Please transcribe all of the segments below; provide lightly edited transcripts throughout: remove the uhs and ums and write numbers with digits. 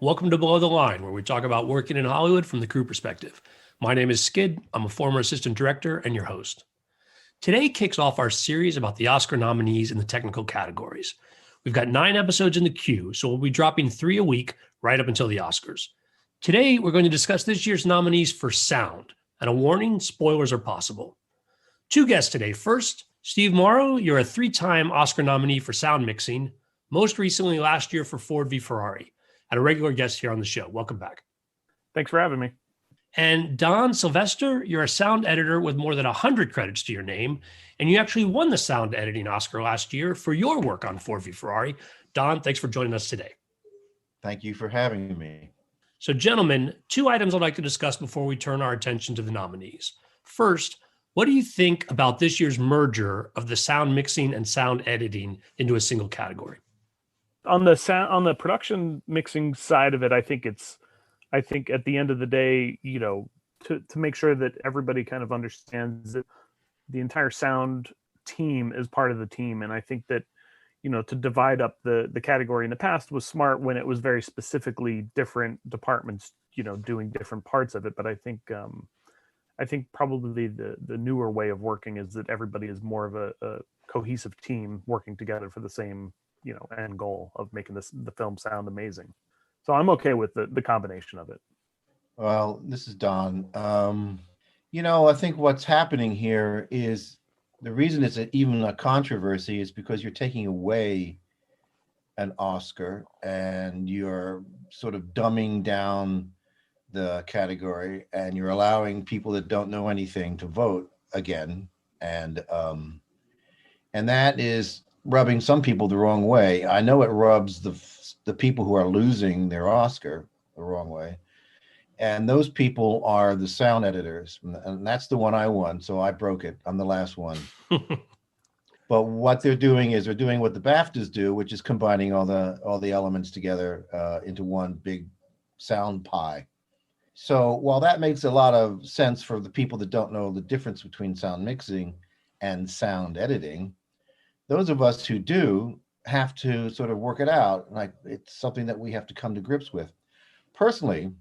Welcome to Below the Line, where we talk about working in Hollywood from the crew perspective. My name is Skid. I'm a former assistant director and your host. Today kicks off our series about the Oscar nominees in the technical categories. We've got 9 episodes in the queue, so we'll be dropping 3 a week right up until the Oscars. Today, we're going to discuss this year's nominees for sound, and a warning, spoilers are possible. 2 guests today. First, Steve Morrow, you're a 3-time Oscar nominee for sound mixing, most recently last year for Ford v. Ferrari, and a regular guest here on the show. Welcome back. Thanks for having me. And Don Sylvester, you're a sound editor with more than 100 credits to your name, and you actually won the sound editing Oscar last year for your work on Ford v. Ferrari. Don, thanks for joining us today. Thank you for having me. So, gentlemen, 2 items I'd like to discuss before we turn our attention to the nominees. First, what do you think about this year's merger of the sound mixing and sound editing into a single category? On the production mixing side of it, I think at the end of the day, to make sure that everybody kind of understands that the entire sound team is part of the team. And I think that, to divide up the category in the past was smart when it was very specifically different departments, doing different parts of it. But I think probably the newer way of working is that everybody is more of a cohesive team working together for the same, end goal of making the film sound amazing. So I'm okay with the combination of it. Well, this is Don. I think what's happening here is the reason it's even a controversy is because you're taking away an Oscar and you're sort of dumbing down the category and you're allowing people that don't know anything to vote again. And that is rubbing some people the wrong way. I know it rubs the people who are losing their Oscar the wrong way. And those people are the sound editors. And that's the one I won. So I broke it. I'm the last one. But what they're doing is they're doing what the BAFTAs do, which is combining all the elements together into one big sound pie. So while that makes a lot of sense for the people that don't know the difference between sound mixing and sound editing, those of us who do have to sort of work it out. Like it's something that we have to come to grips with. Personally,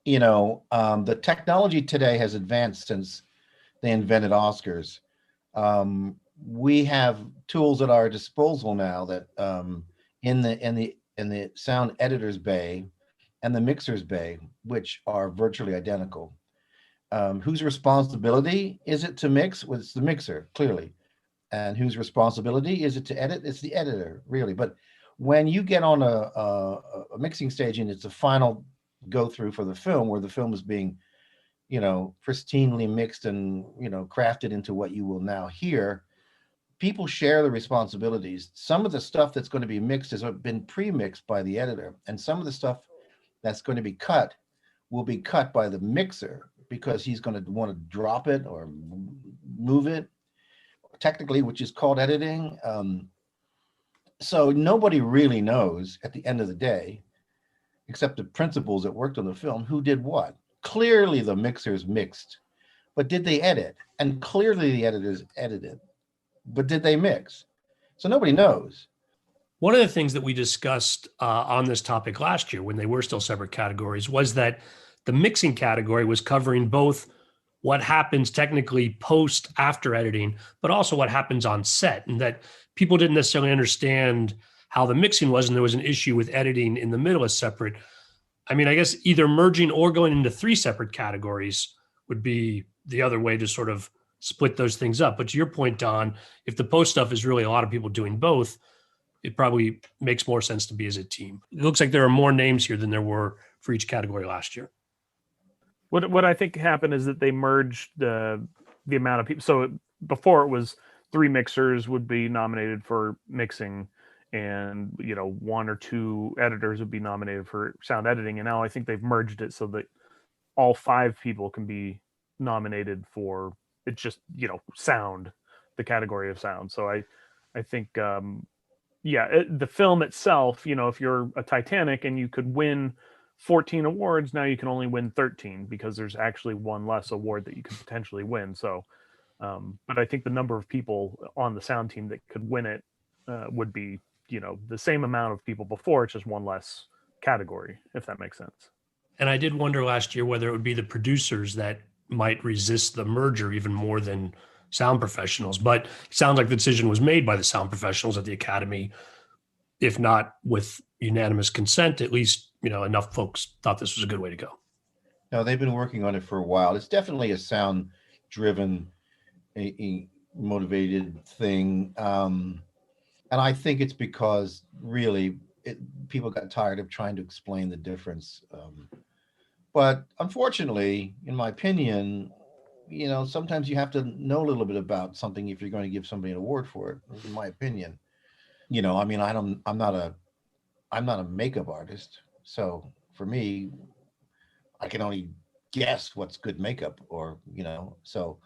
the technology today has advanced since they invented Oscars. We have tools at our disposal now that in the sound editor's bay and the mixer's bay, which are virtually identical. Whose responsibility is it to mix? Well, it's the mixer, clearly. And whose responsibility is it to edit? It's the editor, really. But when you get on a mixing stage and it's a final go through for the film where the film is being, pristinely mixed and, crafted into what you will now hear, people share the responsibilities. Some of the stuff that's going to be mixed has been pre-mixed by the editor. And some of the stuff that's going to be cut will be cut by the mixer because he's going to want to drop it or move it technically, which is called editing. So nobody really knows at the end of the day, except the principals that worked on the film, who did what. Clearly the mixers mixed, but did they edit? And clearly the editors edited, but did they mix? So nobody knows. One of the things that we discussed on this topic last year when they were still separate categories was that the mixing category was covering both what happens technically post after editing, but also what happens on set, and that people didn't necessarily understand how the mixing was, and there was an issue with editing in the middle as separate. I mean, I guess either merging or going into 3 separate categories would be the other way to sort of split those things up. But to your point, Don, if the post stuff is really a lot of people doing both, it probably makes more sense to be as a team. It looks like there are more names here than there were for each category last year. What I think happened is that they merged the amount of people. So before it was 3 mixers would be nominated for mixing, and 1 or 2 editors would be nominated for sound editing. And now I think they've merged it so that all 5 people can be nominated for it's just sound, the category of sound. So I think the film itself, if you're a Titanic and you could win 14 awards, now you can only win 13 because there's actually 1 less award that you could potentially win. So but I think the number of people on the sound team that could win it would be the same amount of people before. It's just 1 less category, if that makes sense. And I did wonder last year whether it would be the producers that might resist the merger even more than sound professionals. But it sounds like the decision was made by the sound professionals at the Academy, if not with unanimous consent, at least, enough folks thought this was a good way to go. No, they've been working on it for a while. It's definitely a sound-driven, motivated thing. And I think it's because really people got tired of trying to explain the difference. But unfortunately, in my opinion, sometimes you have to know a little bit about something if you're going to give somebody an award for it. In my opinion, I mean, I'm not a makeup artist, so for me, I can only guess what's good makeup, or So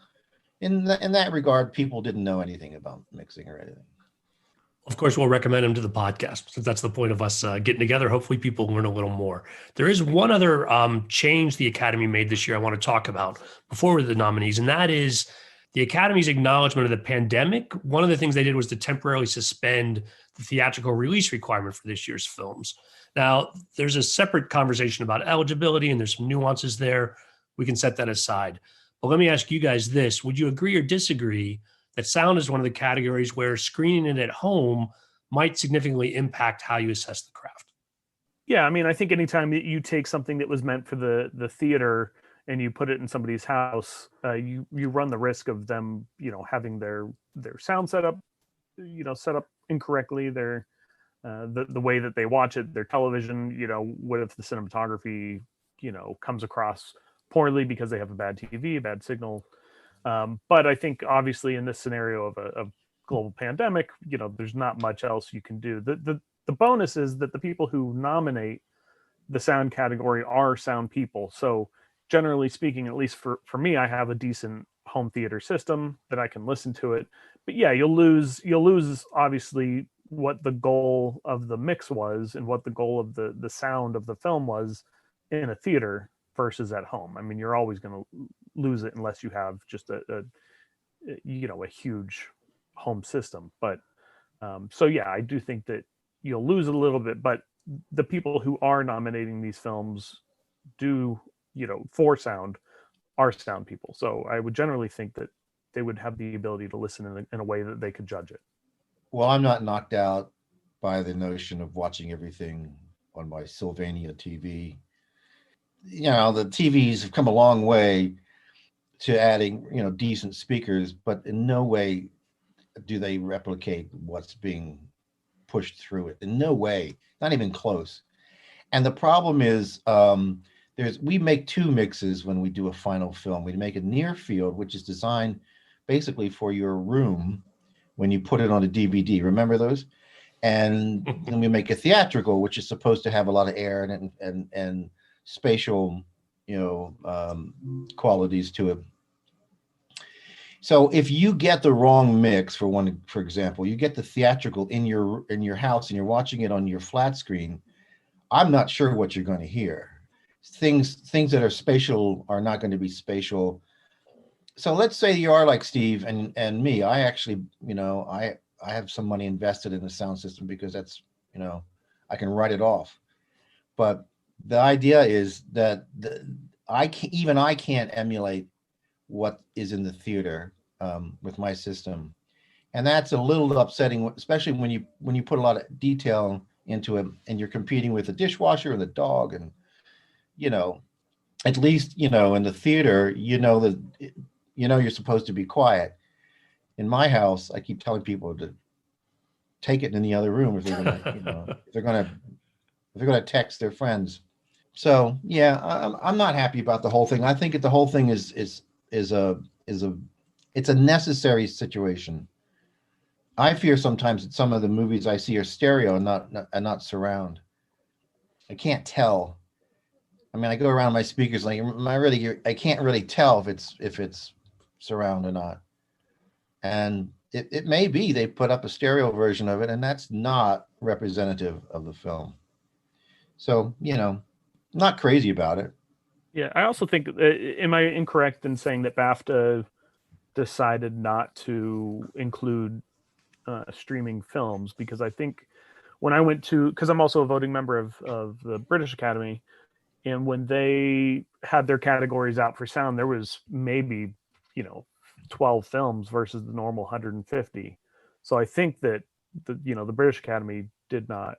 in that regard, people didn't know anything about mixing or anything. Of course, we'll recommend him to the podcast, since that's the point of us getting together. Hopefully people learn a little more. There is one other change the Academy made this year I want to talk about before the nominees, and that is the Academy's acknowledgement of the pandemic. One of the things they did was to temporarily suspend the theatrical release requirement for this year's films. Now, there's a separate conversation about eligibility, and there's some nuances there. We can set that aside. But let me ask you guys this. Would you agree or disagree that sound is one of the categories where screening it at home might significantly impact how you assess the craft? Yeah, I mean, I think anytime that you take something that was meant for the theater and you put it in somebody's house, you run the risk of them, having their sound set up incorrectly, their the way that they watch it, their television, what if the cinematography, comes across poorly because they have a bad TV, a bad signal. But I think obviously in this scenario of a global pandemic, there's not much else you can do. The bonus is that the people who nominate the sound category are sound people. So generally speaking, at least for me, I have a decent home theater system that I can listen to it. But yeah, you'll lose obviously what the goal of the mix was and what the goal of the sound of the film was in a theater versus at home. I mean, you're always going to lose it unless you have just a huge home system. But so yeah, I do think that you'll lose a little bit, but the people who are nominating these films do, for sound, are sound people. So I would generally think that they would have the ability to listen in a way that they could judge it. Well, I'm not knocked out by the notion of watching everything on my Sylvania TV. The TVs have come a long way to adding, decent speakers, but in no way do they replicate what's being pushed through it. In no way, not even close. And the problem is, we make two mixes when we do a final film. We make a near field, which is designed basically for your room when you put it on a DVD. Remember those? And then we make a theatrical, which is supposed to have a lot of air and spatial, qualities to it. So if you get the wrong mix for example, you get the theatrical in your house and you're watching it on your flat screen, I'm not sure what you're going to hear. Things that are spatial are not going to be spatial. So let's say you are like Steve and me. I actually, I have some money invested in the sound system because that's, I can write it off. But the idea is that I can't emulate what is in the theater with my system, and that's a little upsetting, especially when you put a lot of detail into it and you're competing with the dishwasher and the dog, and at least in the theater that you're supposed to be quiet. In my house, I keep telling people to take it in the other room if they're gonna if they're gonna text their friends. So yeah, I'm not happy about the whole thing. I think the whole thing is it's a necessary situation. I fear sometimes that some of the movies I see are stereo and not surround. I can't tell. I mean, I go around my speakers like I can't really tell if it's surround or not. And it may be they put up a stereo version of it, and that's not representative of the film. So not crazy about it. Yeah, I also think, am I incorrect in saying that BAFTA decided not to include streaming films? Because I think when I went to, because I'm also a voting member of the British Academy, and when they had their categories out for sound, there was maybe, 12 films versus the normal 150. So I think that the British Academy did not,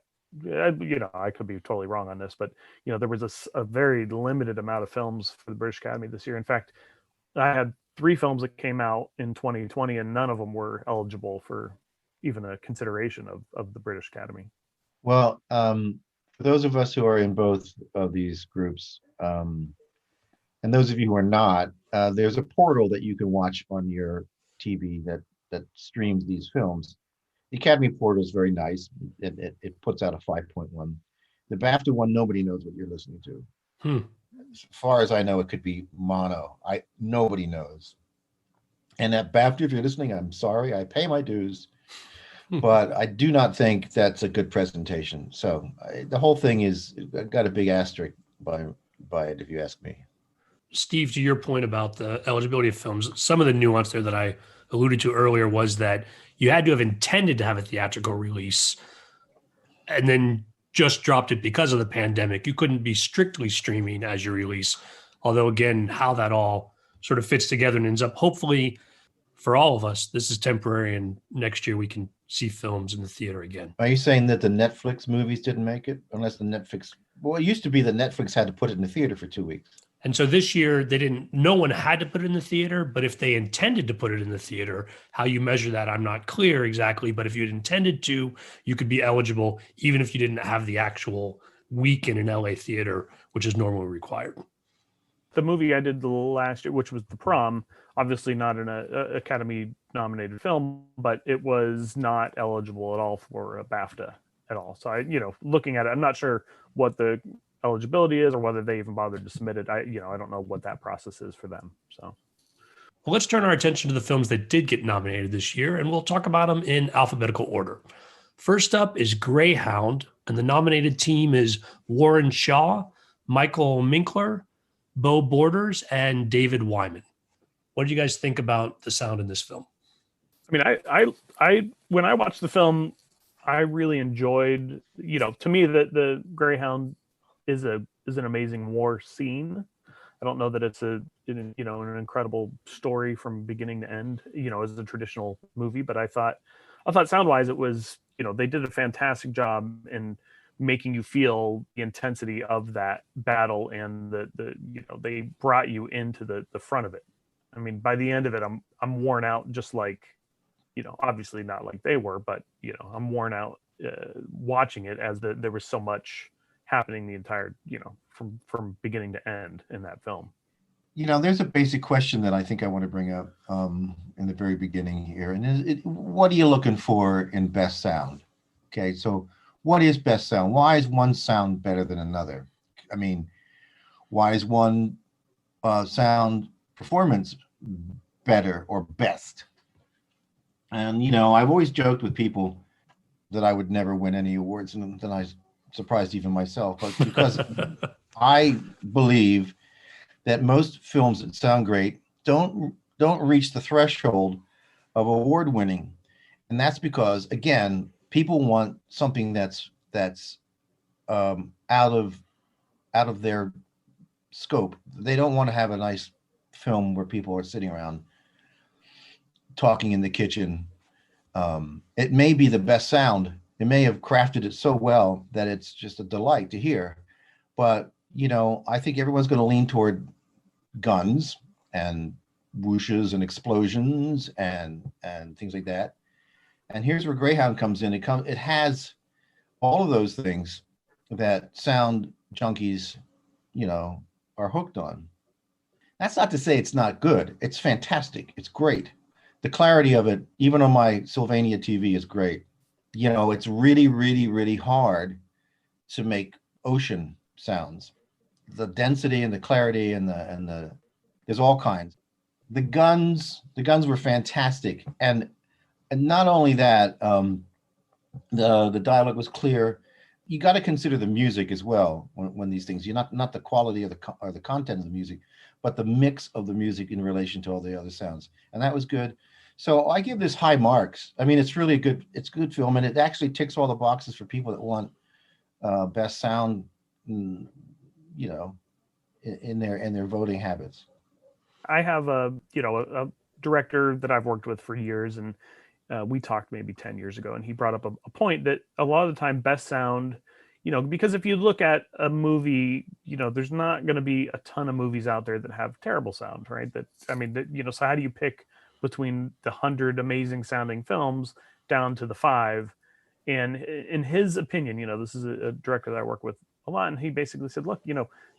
I could be totally wrong on this, but there was a very limited amount of films for the British Academy this year. In fact, I had 3 films that came out in 2020, and none of them were eligible for even a consideration of the British Academy. Well, for those of us who are in both of these groups, and those of you who are not, there's a portal that you can watch on your TV that streams these films. The Academy portal is very nice. It puts out a 5.1. The BAFTA one, nobody knows what you're listening to. As far as I know, it could be mono. Nobody knows. And at BAFTA, if you're listening, I'm sorry. I pay my dues, but I do not think that's a good presentation. So the whole thing is got a big asterisk by it, if you ask me. Steve, to your point about the eligibility of films, some of the nuance there that I alluded to earlier was that you had to have intended to have a theatrical release and then just dropped it because of the pandemic. You couldn't be strictly streaming as your release. Although, again, how that all sort of fits together and ends up, hopefully, for all of us, this is temporary, and next year we can see films in the theater again. Are you saying that the Netflix movies didn't make it? Unless well, it used to be that Netflix had to put it in the theater for 2 weeks. And so this year no one had to put it in the theater, but if they intended to put it in the theater, how you measure that, I'm not clear exactly, but if you had intended to, you could be eligible, even if you didn't have the actual week in an LA theater, which is normally required. The movie I did the last year, which was The Prom, obviously not an Academy nominated film, but it was not eligible at all for a BAFTA at all. So looking at it, I'm not sure what the eligibility is or whether they even bothered to submit it. I don't know what that process is for them. So, well, let's turn our attention to the films that did get nominated this year, and we'll talk about them in alphabetical order. First up is Greyhound, and the nominated team is Warren Shaw, Michael Minkler, Bo Borders, and David Wyman. What did you guys think about the sound in this film? I mean, I when I watched the film, I really enjoyed, to me the Greyhound is an amazing war scene. I don't know that it's an incredible story from beginning to end, as a traditional movie, but I thought sound wise it was, they did a fantastic job in making you feel the intensity of that battle, and they brought you into the front of it. I mean, by the end of it, I'm worn out, just like, obviously not like they were, but I'm worn out watching it, as there was so much happening the entire, from beginning to end in that film. There's a basic question that I think I want to bring up in the very beginning here, and what are you looking for in best sound? Okay, so what is best sound? Why is one sound better than another? I mean, why is one sound performance better or best? And I've always joked with people that I would never win any awards, and then I surprised even myself, but because I believe that most films that sound great don't reach the threshold of award winning, and that's because, again, people want something that's out of their scope. They don't want to have a nice film where people are sitting around talking in the kitchen. It may be the best sound. They may have crafted it so well that it's just a delight to hear. But, I think everyone's going to lean toward guns and whooshes and explosions and things like that. And here's where Greyhound comes in. It has all of those things that sound junkies, are hooked on. That's not to say it's not good. It's fantastic. It's great. The clarity of it, even on my Sylvania TV, is great. It's really, really, really hard to make ocean sounds. The density and the clarity and the there's all kinds. The guns were fantastic, and not only that, the dialogue was clear. You got to consider the music as well when these things. You're not the quality of or the content of the music, but the mix of the music in relation to all the other sounds, and that was good. So I give this high marks. I mean, it's really it's a good film, and it actually ticks all the boxes for people that want best sound, mm, you know, in their voting habits. I have a director that I've worked with for years, and we talked maybe 10 years ago, and he brought up a point that a lot of the time best sound, because if you look at a movie, there's not going to be a ton of movies out there that have terrible sound, right? So how do you pick between the 100 amazing sounding films down to the five? And in his opinion, this is a director that I work with a lot, and he basically said, look,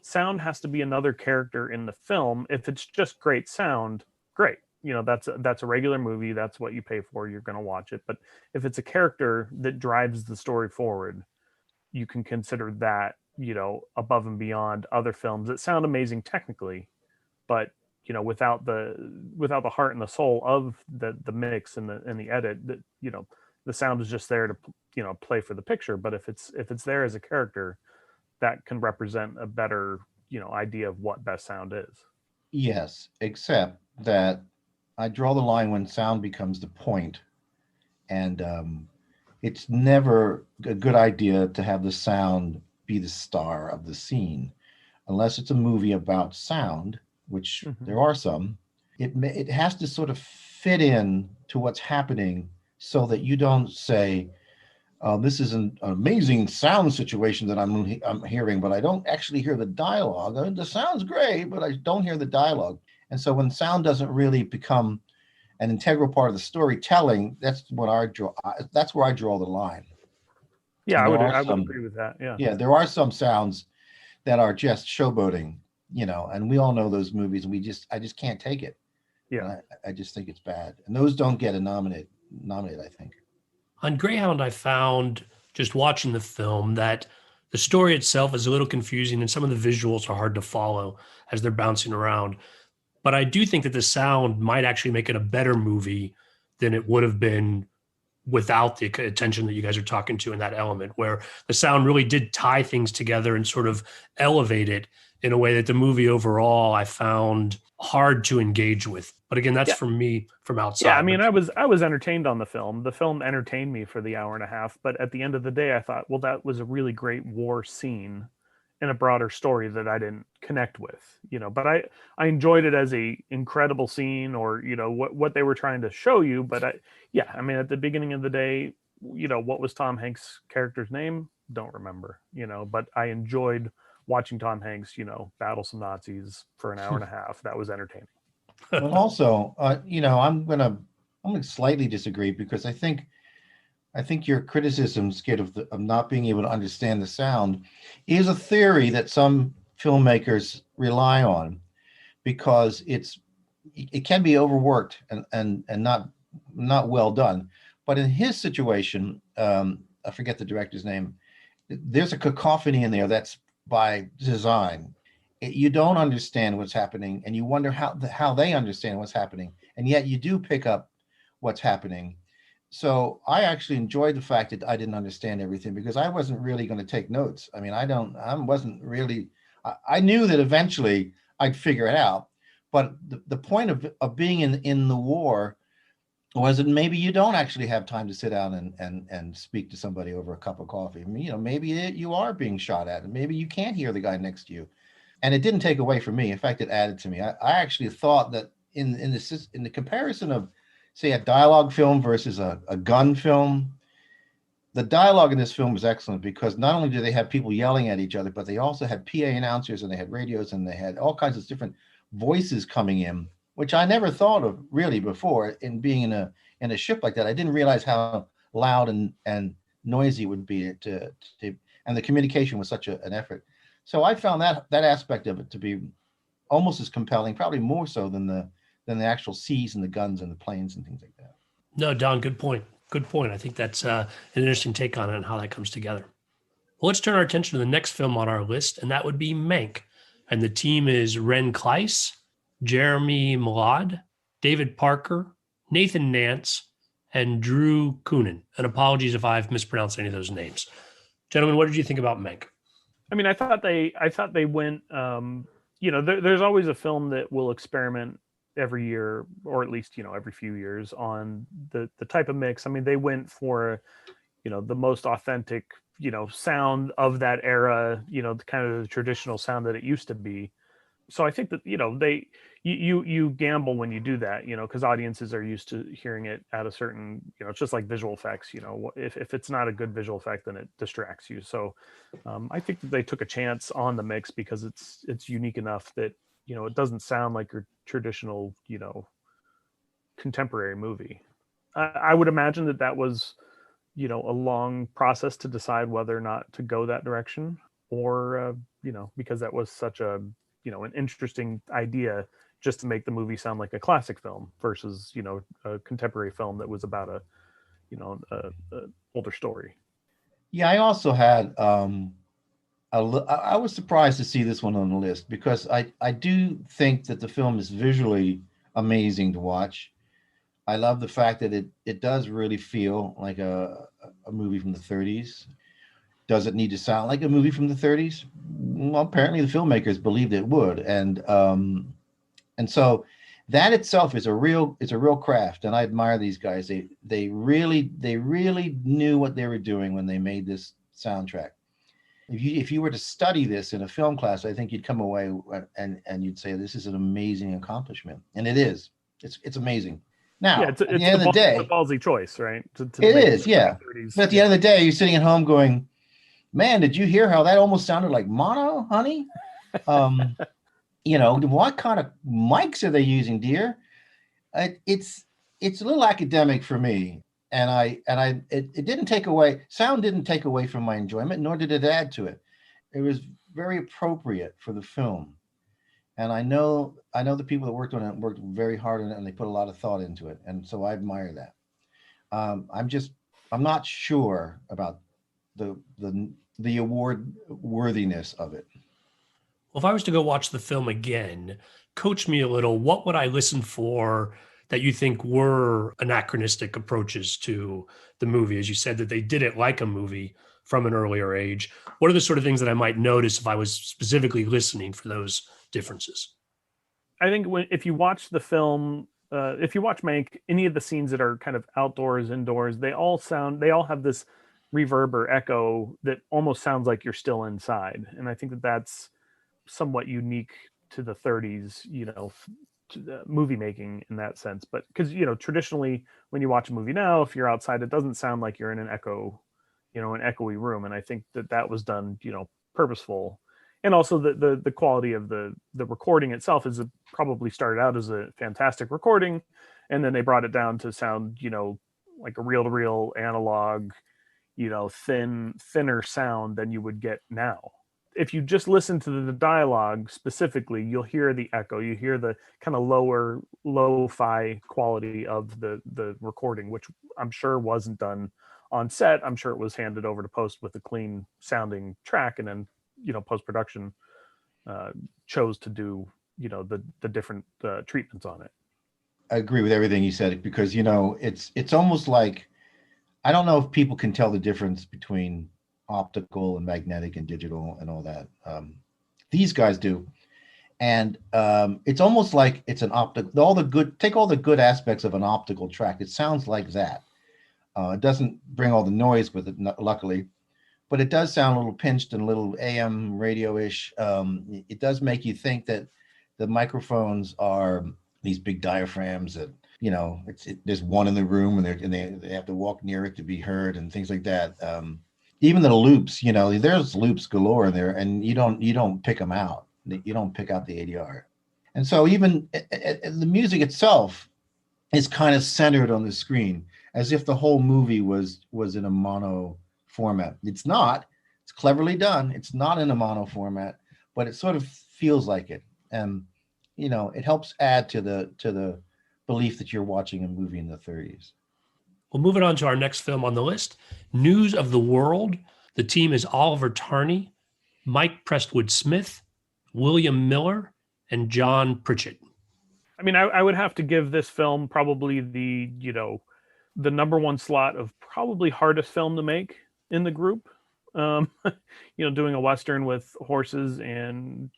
sound has to be another character in the film. If it's just great sound, great. That's a regular movie. That's what you pay for. You're going to watch it. But if it's a character that drives the story forward, you can consider that, above and beyond other films that sound amazing technically, but without the heart and the soul of the mix and the edit, that the sound is just there to play for the picture. But if it's there as a character, that can represent a better idea of what best sound is. Yes, except that I draw the line when sound becomes the point, and it's never a good idea to have the sound be the star of the scene, unless it's a movie about sound, which Mm-hmm. there are some. It has to sort of fit in to what's happening, so that you don't say, this is an amazing sound situation that I'm hearing, but I don't actually hear the dialogue. The sound's great, but I don't hear the dialogue. And so when sound doesn't really become an integral part of the storytelling, that's where I draw the line. Yeah, And I would agree with that. Yeah. yeah, there are some sounds that are just showboating, and we all know those movies. And I just can't take it. Yeah. I just think it's bad, and those don't get a nominate. I think. On Greyhound, I found just watching the film that the story itself is a little confusing and some of the visuals are hard to follow as they're bouncing around. But I do think that the sound might actually make it a better movie than it would have been without the attention that you guys are talking to in that element, where the sound really did tie things together and sort of elevate it in a way that the movie overall I found hard to engage with. But again, that's Yeah. from me from outside. Yeah, I mean, But I was entertained on the film. The film entertained me for the hour and a half, but at the end of the day, I thought, well, that was a really great war scene in a broader story that I didn't connect with, But I enjoyed it as a incredible scene, or what they were trying to show you. But I mean, at the beginning of the day, what was Tom Hanks' character's name? Don't remember, But I enjoyed watching Tom Hanks, battle some Nazis for an hour and a half. That was entertaining. Well, also, I'm gonna slightly disagree, because I think your criticism, Skid, of not being able to understand the sound, is a theory that some filmmakers rely on, because it can be overworked and not well done. But in his situation, I forget the director's name. There's a cacophony in there that's by design. You don't understand what's happening, and you wonder how they understand what's happening, and yet you do pick up what's happening. So I actually enjoyed the fact that I didn't understand everything, because I wasn't really going to take notes. I mean, I wasn't really. I knew that eventually I'd figure it out, but the point of being in the war was that maybe you don't actually have time to sit down and speak to somebody over a cup of coffee. I mean, maybe you are being shot at, and maybe you can't hear the guy next to you. And it didn't take away from me. In fact, it added to me. I actually thought that in the comparison of, say, a dialogue film versus a gun film, the dialogue in this film was excellent, because not only do they have people yelling at each other, but they also had PA announcers, and they had radios, and they had all kinds of different voices coming in, which I never thought of really before. In being in a ship like that, I didn't realize how loud and noisy it would be and the communication was such an effort. So I found that aspect of it to be almost as compelling, probably more so than the actual seas and the guns and the planes and things like that. no, Don, good point. Good point. I think that's an interesting take on it and how that comes together. Well, let's turn our attention to the next film on our list, and that would be Mank. And the team is Ren Kleiss, Jeremy Malad, David Parker, Nathan Nance, and Drew Coonan. And apologies if I've mispronounced any of those names. Gentlemen, what did you think about Mank? I mean, I thought they went. There's always a film that will experiment every year, or at least, every few years, on the type of mix. I mean, they went for, the most authentic, sound of that era, kind of the traditional sound that it used to be. So I think that, you gamble when you do that, because audiences are used to hearing it at a certain, it's just like visual effects. If it's not a good visual effect, then it distracts you. So I think that they took a chance on the mix because it's unique enough that, it doesn't sound like your traditional, contemporary movie. I would imagine that was, a long process to decide whether or not to go that direction, or because that was such a, an interesting idea, just to make the movie sound like a classic film versus, a contemporary film that was about a, a older story. Yeah, I also had I was surprised to see this one on the list because I do think that the film is visually amazing to watch. I love the fact that it does really feel like a movie from the 30s. Does it need to sound like a movie from the 30s? Well, apparently the filmmakers believed it would, and so that itself is a real craft, and I admire these guys. They really knew what they were doing when they made this soundtrack. If you were to study this in a film class, I think you'd come away and you'd say this is an amazing accomplishment, and it is. It's amazing. Yeah, Now, it's at the end of the it's a day, ballsy choice, right? To it make is, yeah. 30s. But at the end of the day, you're sitting at home going, "Man, did you hear how that almost sounded like mono, honey?" Um, what kind of mics are they using, dear? It's a little academic for me, and it didn't take away sound didn't take away from my enjoyment, nor did it add to it. It was very appropriate for the film, and I know the people that worked on it worked very hard on it, and they put a lot of thought into it, and so I admire that. I'm not sure about the award worthiness of it. Well, if I was to go watch the film again, coach me a little. What would I listen for that you think were anachronistic approaches to the movie? As you said, that they did it like a movie from an earlier age. What are the sort of things that I might notice if I was specifically listening for those differences? I think if you watch the film, if you watch Mank, any of the scenes that are kind of outdoors, indoors, they all have this reverb or echo that almost sounds like you're still inside. And I think that that's somewhat unique to the 30s, to the movie making in that sense. But because, traditionally when you watch a movie now, if you're outside, it doesn't sound like you're in an echo, an echoey room. And I think that was done, purposeful. And also the quality of the recording itself probably started out as a fantastic recording, and then they brought it down to sound, like a reel to reel analog, thinner sound than you would get now. If you just listen to the dialogue specifically, you'll hear the echo. You hear the kind of lower lo-fi quality of the recording, which I'm sure wasn't done on set. I'm sure it was handed over to post with a clean sounding track, and then post production chose to do the different treatments on it. I agree with everything you said because it's almost like I don't know if people can tell the difference between optical and magnetic and digital and all that. These guys do, and it's almost like it's an optical. Take all the good aspects of an optical track. It sounds like that. It doesn't bring all the noise with it, luckily, but it does sound a little pinched and a little AM radio-ish. It does make you think that the microphones are these big diaphragms that there's one in the room and they have to walk near it to be heard and things like that. Even the loops, there's loops galore in there, and you don't pick them out. You don't pick out the ADR, and so even the music itself is kind of centered on the screen, as if the whole movie was in a mono format. It's not. It's cleverly done. It's not in a mono format, but it sort of feels like it, and it helps add to the belief that you're watching a movie in the 30s. Well, moving on to our next film on the list, News of the World. The team is Oliver Tarney, Mike Prestwood Smith, William Miller, and John Pritchett. I mean, I would have to give this film probably the number one slot of probably hardest film to make in the group. Doing a Western with horses and,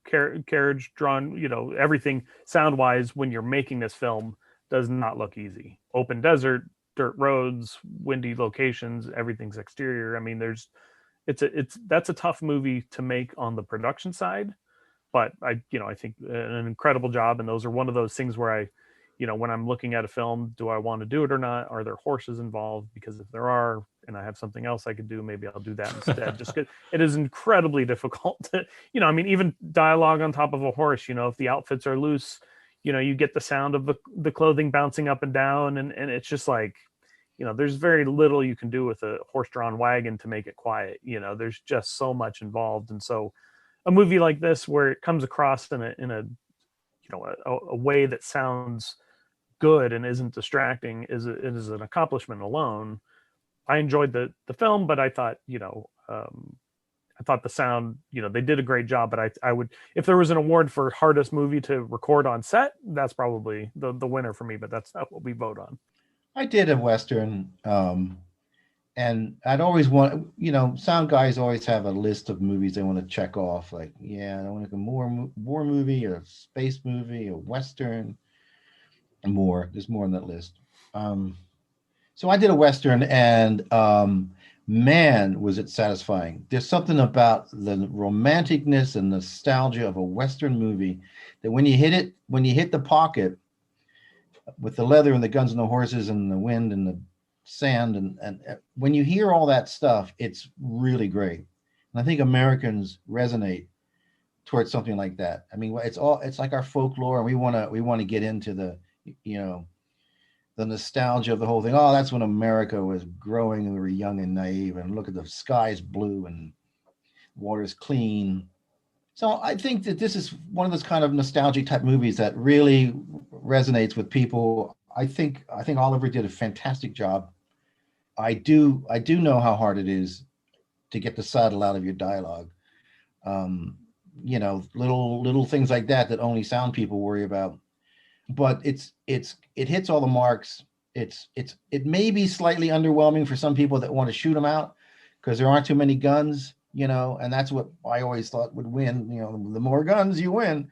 carriage drawn, everything sound wise when you're making this film does not look easy. Open desert, dirt roads, windy locations, everything's exterior. I mean, that's a tough movie to make on the production side, but I think an incredible job. And those are one of those things where when I'm looking at a film, do I want to do it or not? Are there horses involved? Because if there are, and I have something else I could do, maybe I'll do that instead. Just 'cause it is incredibly difficult to, even dialogue on top of a horse, if the outfits are loose, you get the sound of the clothing bouncing up and down. And it's just like, there's very little you can do with a horse-drawn wagon to make it quiet. There's just so much involved. And so a movie like this, where it comes across in a way that sounds good and isn't distracting, is an accomplishment alone. I enjoyed the film, but I thought, I thought the sound, they did a great job. But I would, if there was an award for hardest movie to record on set, that's probably the winner for me. But that's not what we vote on. I did a Western, and I'd always want, sound guys always have a list of movies they want to check off. Like, yeah, I want to make a war movie, a space movie, a Western, and more. There's more on that list. So I did a Western, and man, was it satisfying. There's something about the romanticness and nostalgia of a Western movie that when you hit the pocket with the leather and the guns and the horses and the wind and the sand, and when you hear all that stuff, it's really great. And I think Americans resonate towards something like that. I mean, it's like our folklore, and we want to get into the the nostalgia of the whole thing. Oh, that's when America was growing and we were young and naive, and look at the sky's blue and water's clean. So I think that this is one of those kind of nostalgic type movies that really resonates with people. I think Oliver did a fantastic job. I do know how hard it is to get the saddle out of your dialogue. Little things like that only sound people worry about. But it hits all the marks. It may be slightly underwhelming for some people that want to shoot them out because there aren't too many guns, and that's what I always thought would win. The more guns you win.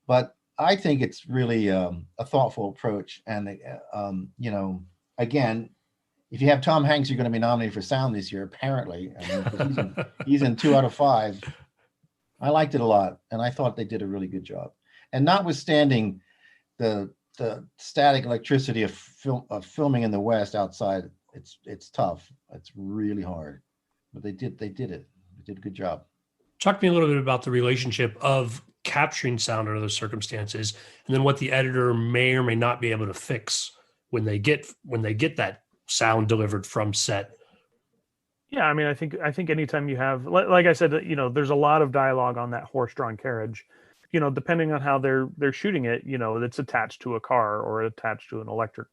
But I think it's really a thoughtful approach. And again, if you have Tom Hanks, you're going to be nominated for sound this year. Apparently, he's in 2 out of 5. I liked it a lot, and I thought they did a really good job. And notwithstanding the static electricity of filming in the West outside, it's tough. It's really hard, but they did it. They did a good job. Talk to me a little bit about the relationship of capturing sound under those circumstances, and then what the editor may or may not be able to fix when they get that sound delivered from set. Yeah, I mean, I think anytime you have, like I said, there's a lot of dialogue on that horse-drawn carriage. Depending on how they're shooting it, it's attached to a car or attached to an electric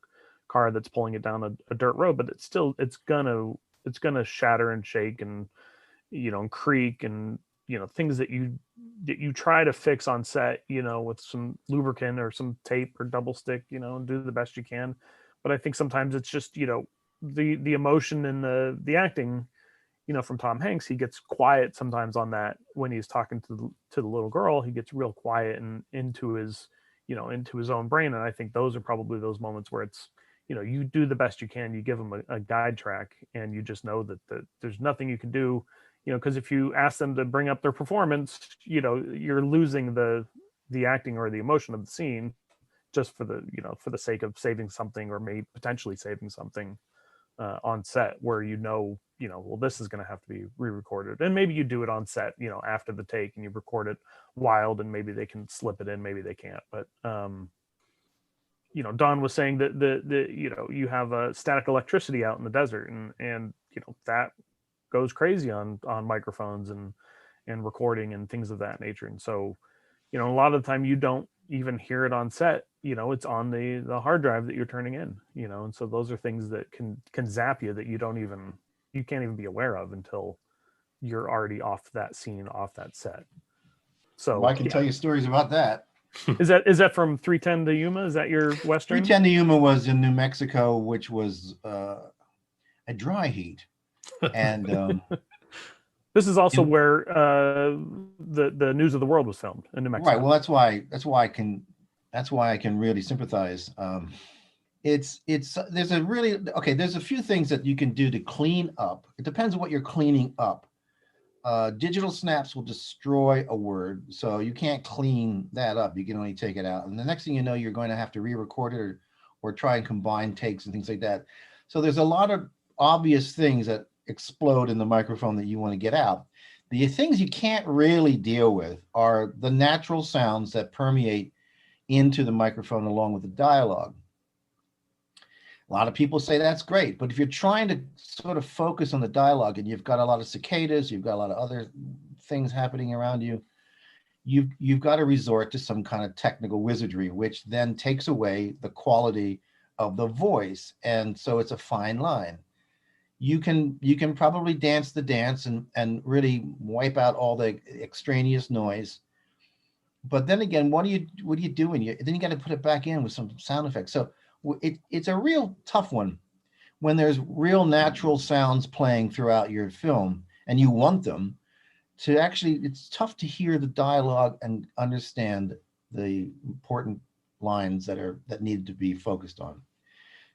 car that's pulling it down a dirt road, but it's gonna shatter and shake and and creak and things that you try to fix on set, with some lubricant or some tape or double stick, and do the best you can. But I think sometimes it's just the emotion and the acting. From Tom Hanks, he gets quiet sometimes on that when he's talking to the little girl. He gets real quiet and into his own brain. And I think those are probably those moments where it's, you do the best you can. You give him a guide track, and you just know that there's nothing you can do, because if you ask them to bring up their performance, you're losing the acting or the emotion of the scene just for the sake of saving something, or maybe potentially saving something on set where well, this is going to have to be re-recorded, and maybe you do it on set after the take, and you record it wild, and maybe they can slip it in, maybe they can't. But Don was saying that you have a static electricity out in the desert, and that goes crazy on microphones and recording and things of that nature. And so a lot of the time you don't even hear it on set. It's on the hard drive that you're turning in, and so those are things that can zap you, that you can't even be aware of until you're already off that scene, off that set. So I can tell you stories about that. Is that from 310 to Yuma? Is that your Western? 310 to Yuma was in New Mexico, which was a dry heat. And This is also In- where the News of the World was filmed in New Mexico. right. Well, that's why I can really sympathize. It's there's a really okay. There's a few things that you can do to clean up. It depends on what you're cleaning up. Digital snaps will destroy a word, so you can't clean that up. You can only take it out, and the next thing you know, you're going to have to re-record it or try and combine takes and things like that. So there's a lot of obvious things that explode in the microphone that you want to get out. The things you can't really deal with are the natural sounds that permeate into the microphone along with the dialogue. A lot of people say that's great, but if you're trying to sort of focus on the dialogue and you've got a lot of cicadas, you've got a lot of other things happening around you, you've got to resort to some kind of technical wizardry, which then takes away the quality of the voice. And so it's a fine line. You can probably dance the dance and really wipe out all the extraneous noise. But then again, what do you do when then you got to put it back in with some sound effects. So it's a real tough one when there's real natural sounds playing throughout your film and you want them to actually, it's tough to hear the dialogue and understand the important lines that need to be focused on.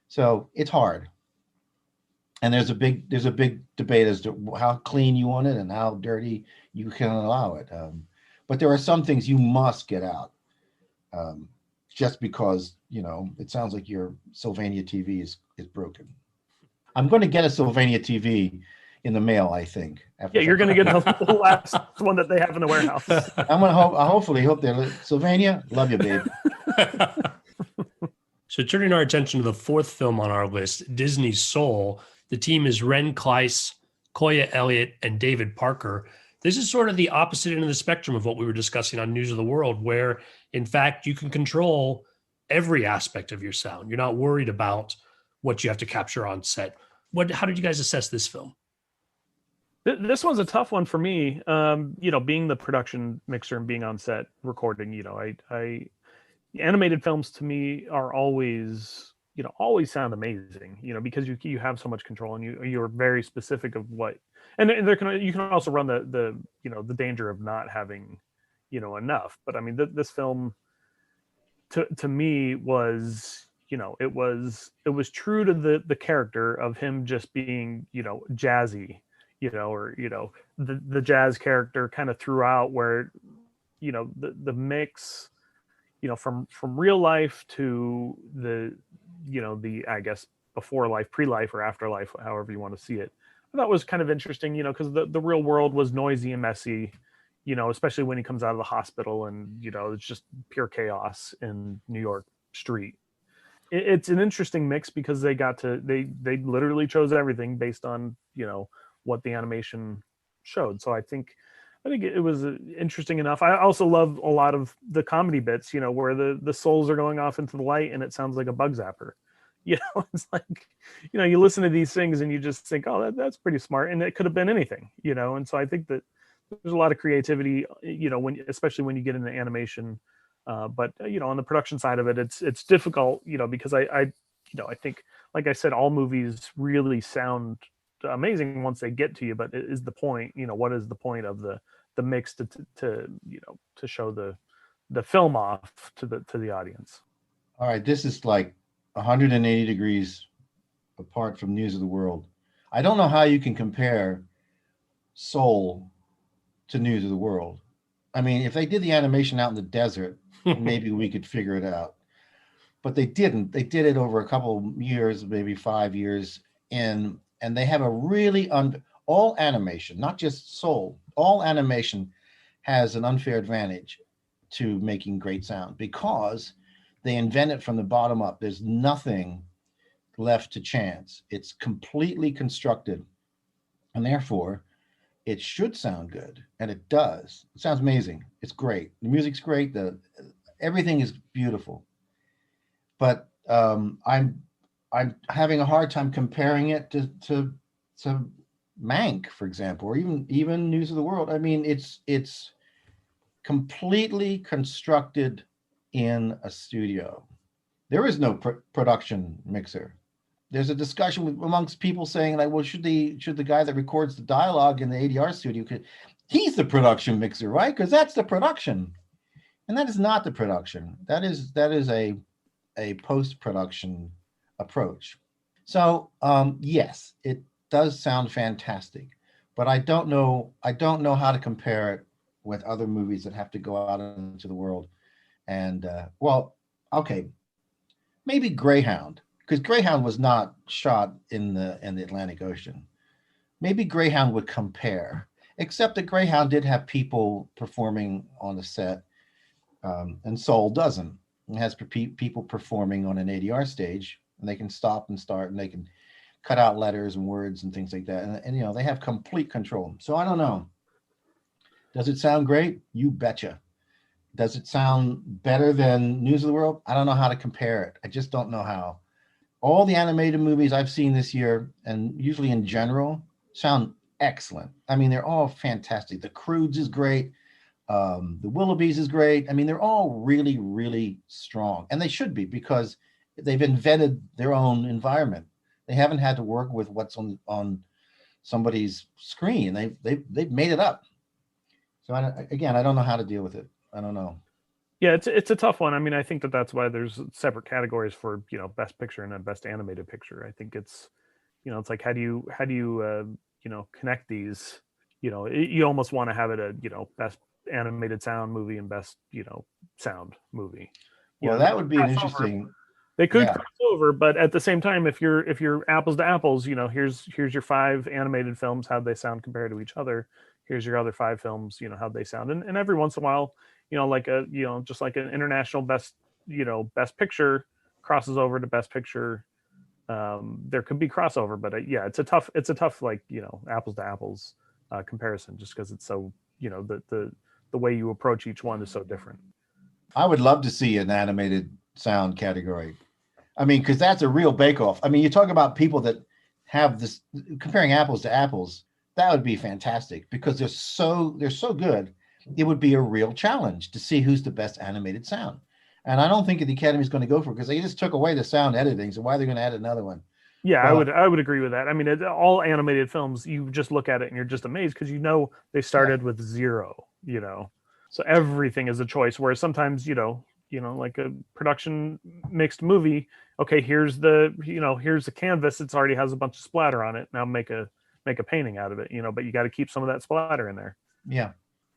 So it's hard. And there's a big debate as to how clean you want it and how dirty you can allow it. But there are some things you must get out. Just because, it sounds like your Sylvania TV is broken. I'm going to get a Sylvania TV in the mail, I think. Yeah, you're going to get the last one that they have in the warehouse. I'm going to hopefully hope they're Sylvania. Love you, babe. So turning our attention to the fourth film on our list, Disney's Soul, the team is Ren Kleiss, Koya Elliott, and David Parker. This is sort of the opposite end of the spectrum of what we were discussing on News of the World, where in fact you can control every aspect of your sound. You're not worried about what you have to capture on set. How did you guys assess this film? This one's a tough one for me. Being the production mixer and being on set recording, I animated films to me are always sound amazing, because you have so much control and you're very specific of what, and you can also run the danger of not having, enough. But I mean, this film to me was, it was true to the character of him just being, jazzy, or the jazz character kind of throughout, where the mix, from real life to the I guess before life, pre-life, or afterlife, however you want to see it. I thought was kind of interesting, because the real world was noisy and messy, especially when he comes out of the hospital and, it's just pure chaos in New York street. It's an interesting mix because they literally chose everything based on, what the animation showed. So I think it was interesting enough. I also love a lot of the comedy bits, where the souls are going off into the light and it sounds like a bug zapper. It's like, you listen to these things and you just think, oh, that's pretty smart. And it could have been anything, And so I think that there's a lot of creativity, especially when you get into animation. But on the production side of it, it's difficult, because I think, like I said, all movies really sound amazing once they get to you. But it is the point, what is the point of the mix to show the film off to the audience? All right, this is like 180 degrees apart from News of the World. I don't know how you can compare Soul to News of the World. I mean, if they did the animation out in the desert, maybe we could figure it out. But they didn't. They did it over a couple of years, maybe 5 years, and they have a really all animation, not just Soul. All animation has an unfair advantage to making great sound because they invent it from the bottom up. There's nothing left to chance. It's completely constructed, and therefore it should sound good, and it does. It sounds amazing. It's great. The music's great. Everything is beautiful. But I'm having a hard time comparing it to Mank, for example, or even News of the World. I mean, it's completely constructed in a studio. There is no production mixer. there's a discussion amongst people saying like, well, should the guy that records the dialogue in the ADR studio, he's the production mixer, right? Because that's the production, and that is not the production. That is a post-production approach. So yes, it does sound fantastic, but I don't know how to compare it with other movies that have to go out into the world. And well, okay, maybe Greyhound, because Greyhound was not shot in the Atlantic Ocean. Maybe Greyhound would compare, except that Greyhound did have people performing on the set, and Soul doesn't. It has people performing on an ADR stage, and they can stop and start, and they can cut out letters and words and things like that. And you know, they have complete control. So I don't know. Does it sound great? You betcha. Does it sound better than News of the World? I don't know how to compare it. I just don't know how. All the animated movies I've seen this year, and usually in general, sound excellent. I mean, they're all fantastic. The Croods is great. The Willoughbys is great. I mean, they're all really, really strong, and they should be, because they've invented their own environment. They haven't had to work with what's on somebody's screen. They've made it up. So I don't know how to deal with it. I don't know. Yeah, it's a tough one. I mean, I think that's why there's separate categories for, you know, best picture and a best animated picture. I think it's, you know, it's like, how do you you know, connect these? You know, you almost want to have it a, you know, best animated sound movie and best, you know, sound movie. You Well, know, that would be an cross over. interesting. They could Yeah. cross over, but at the same time, if you're apples to apples, you know, here's your 5 animated films, how'd they sound compared to each other? Here's your other 5 films, you know, how'd they sound? And every once in a while, you know, like you know, just like an international best, you know, best picture crosses over to best picture. There could be crossover, but yeah, it's a tough like, you know, apples to apples comparison, just because it's so, you know, the way you approach each one is so different. I would love to see an animated sound category. I mean, because that's a real bake-off. I mean, you talk about people that have this, comparing apples to apples. That would be fantastic, because they're so good. It would be a real challenge to see who's the best animated sound. And I don't think the Academy is going to go for it, because they just took away the sound editing. So why are they going to add another one? Yeah, But I would agree with that. I mean, all animated films, you just look at it and you're just amazed, because you know they started with 0. You know, so everything is a choice. Whereas sometimes, you know, like a production mixed movie. Okay, here's the canvas. It's already has a bunch of splatter on it. Now make a painting out of it. You know, but you got to keep some of that splatter in there. yeah,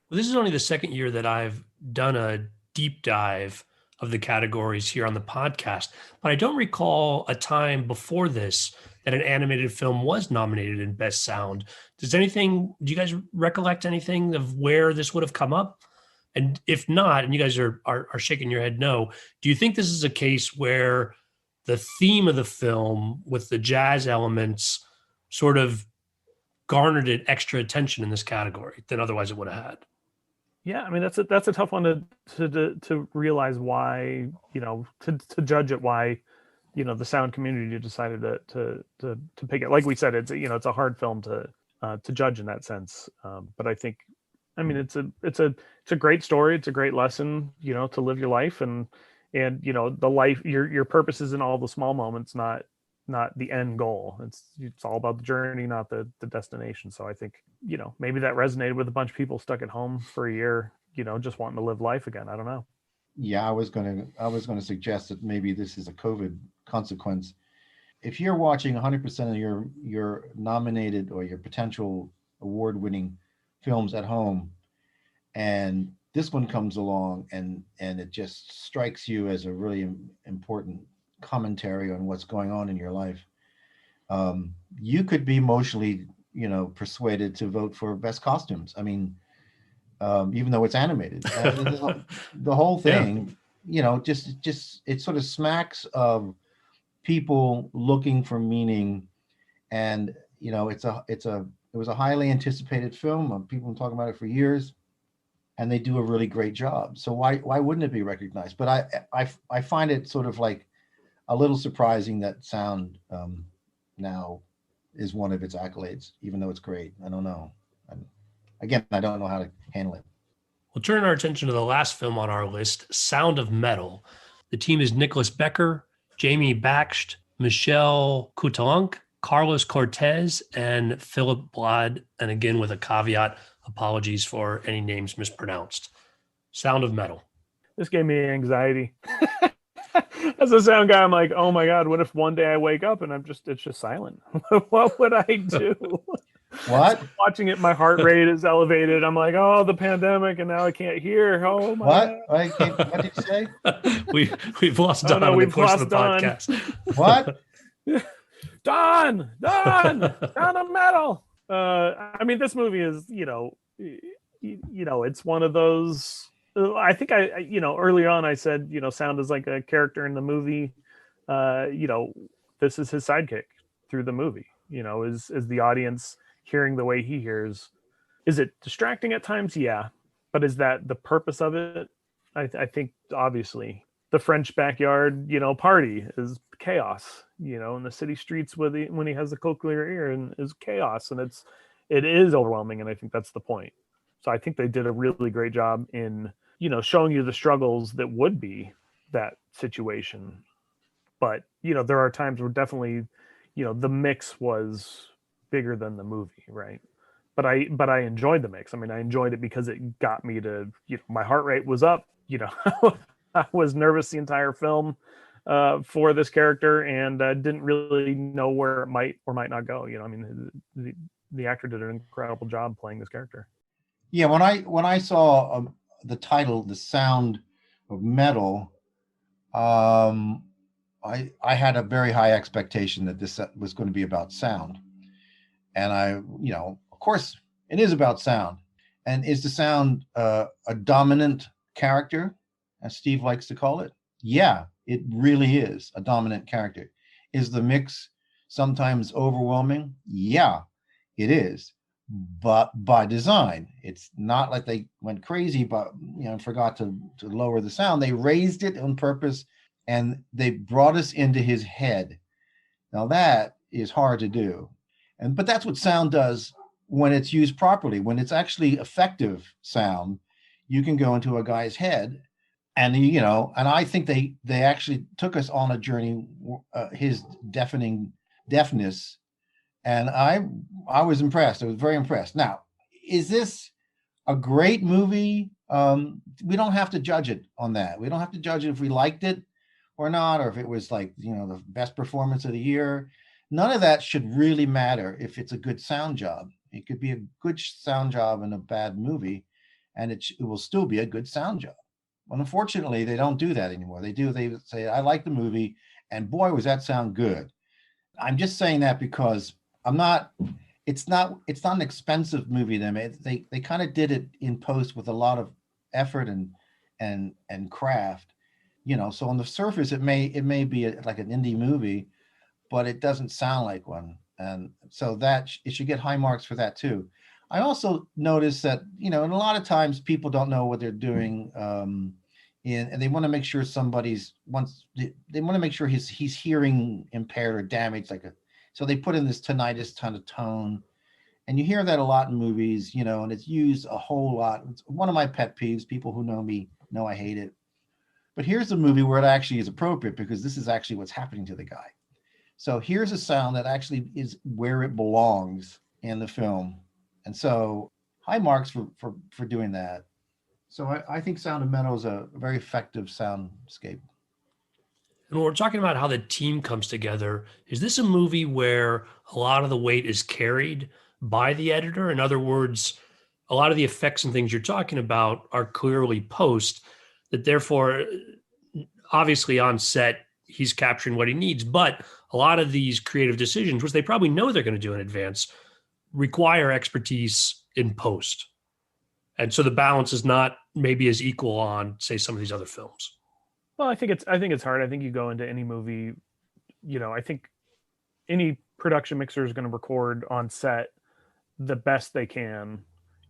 Well, this is only the second year that I've done a deep dive of the categories here on the podcast, but I don't recall a time before this that an animated film was nominated in Best Sound. Do you guys recollect anything of where this would have come up? And if not, and you guys are shaking your head no, do you think this is a case where the theme of the film with the jazz elements sort of garnered it extra attention in this category than otherwise it would have had? Yeah, I mean, that's a tough one to realize why, you know, to judge it, why, you know, the sound community decided to pick it. Like we said, it's, you know, it's a hard film to judge in that sense. But I think, I mean, it's a great story. It's a great lesson, you know, to live your life, and you know, the life, your purpose is in all the small moments, not the end goal. It's all about the journey, not the destination. So I think, you know, maybe that resonated with a bunch of people stuck at home for a year, you know, just wanting to live life again. I don't know. yeah. I was gonna suggest that maybe this is a COVID consequence. If you're watching 100% of your nominated or your potential award-winning films at home, and this one comes along and it just strikes you as a really important commentary on what's going on in your life, you could be emotionally, you know, persuaded to vote for best costumes. I mean, even though it's animated, the whole thing, you know, just it sort of smacks of people looking for meaning. And you know, it was a highly anticipated film. People have been talking about it for years, and they do a really great job. So why wouldn't it be recognized? But I find it sort of like a little surprising that sound now is one of its accolades, even though it's great. I don't know. Again, I don't know how to handle it. We'll turn our attention to the last film on our list, Sound of Metal. The team is Nicholas Becker, Jamie Bakst, Michelle Coutanc, Carlos Cortez, and Philip Blad. And again, with a caveat, apologies for any names mispronounced. Sound of Metal. This gave me anxiety. As a sound guy, I'm like, oh my God, what if one day I wake up and it's just silent? What would I do? What? Watching it, my heart rate is elevated. I'm like, oh, the pandemic, and now I can't hear. Oh my God. What did you say? We've lost Don in the course of the podcast. What? Don of Metal. I mean, this movie is, it's one of those. I think early on I said, sound is like a character in the movie. This is his sidekick through the movie. Is the audience hearing the way he hears? Is it distracting at times? Yeah, but is that the purpose of it? I think obviously the French backyard, party is chaos. In the city streets when he has the cochlear ear and is chaos, and it is overwhelming, and I think that's the point. So I think they did a really great job in, showing you the struggles that would be that situation. But, there are times where definitely, the mix was bigger than the movie, right? But I enjoyed the mix. I mean, I enjoyed it because it got me to, my heart rate was up, I was nervous the entire film for this character, and didn't really know where it might or might not go. I mean, the actor did an incredible job playing this character. Yeah, when I saw the title, "The Sound of Metal," I had a very high expectation that this was going to be about sound, and of course, it is about sound. And is the sound a dominant character, as Steve likes to call it? Yeah, it really is a dominant character. Is the mix sometimes overwhelming? Yeah, it is. But by design, it's not like they went crazy, but forgot to lower the sound. They raised it on purpose, and they brought us into his head. Now that is hard to do, but that's what sound does when it's used properly. When it's actually effective sound, you can go into a guy's head, and and I think they actually took us on a journey, his deafness. And I was impressed. I was very impressed. Now, is this a great movie? We don't have to judge it on that. We don't have to judge it if we liked it or not, or if it was like, the best performance of the year. None of that should really matter if it's a good sound job. It could be a good sound job in a bad movie, and it will still be a good sound job. Well, unfortunately, they don't do that anymore. They say, I like the movie, and boy, was that sound good. I'm just saying that because it's not an expensive movie. They kind of did it in post with a lot of effort and craft, so on the surface it may be like an indie movie, but it doesn't sound like one. And so that it should get high marks for that too. I also noticed that, and a lot of times people don't know what they're doing, and they want to make sure they want to make sure he's hearing impaired or damaged, so they put in this tinnitus kind of tone, and you hear that a lot in movies, and it's used a whole lot. It's one of my pet peeves. People who know me know I hate it. But here's a movie where it actually is appropriate, because this is actually what's happening to the guy. So here's a sound that actually is where it belongs in the film. And so high marks for doing that. So I think Sound of Metal is a very effective soundscape. And when we're talking about how the team comes together, is this a movie where a lot of the weight is carried by the editor? In other words, a lot of the effects and things you're talking about are clearly post, that therefore, obviously on set, he's capturing what he needs. But a lot of these creative decisions, which they probably know they're going to do in advance, require expertise in post. And so the balance is not maybe as equal on, say, some of these other films. Well, I think it's hard. I think you go into any movie, I think any production mixer is going to record on set the best they can,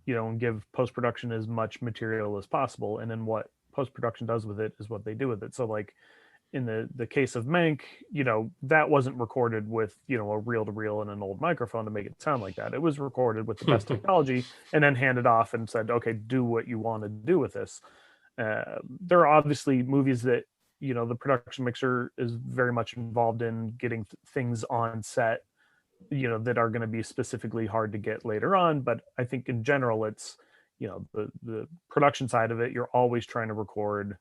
and give post-production as much material as possible. And then what post-production does with it is what they do with it. So like in the case of Mank, that wasn't recorded with, a reel-to-reel and an old microphone to make it sound like that. It was recorded with the best technology and then handed off and said, okay, do what you want to do with this. There are obviously movies that the production mixer is very much involved in getting things on set, that are going to be specifically hard to get later on. But I think in general, it's, the production side of it, you're always trying to record,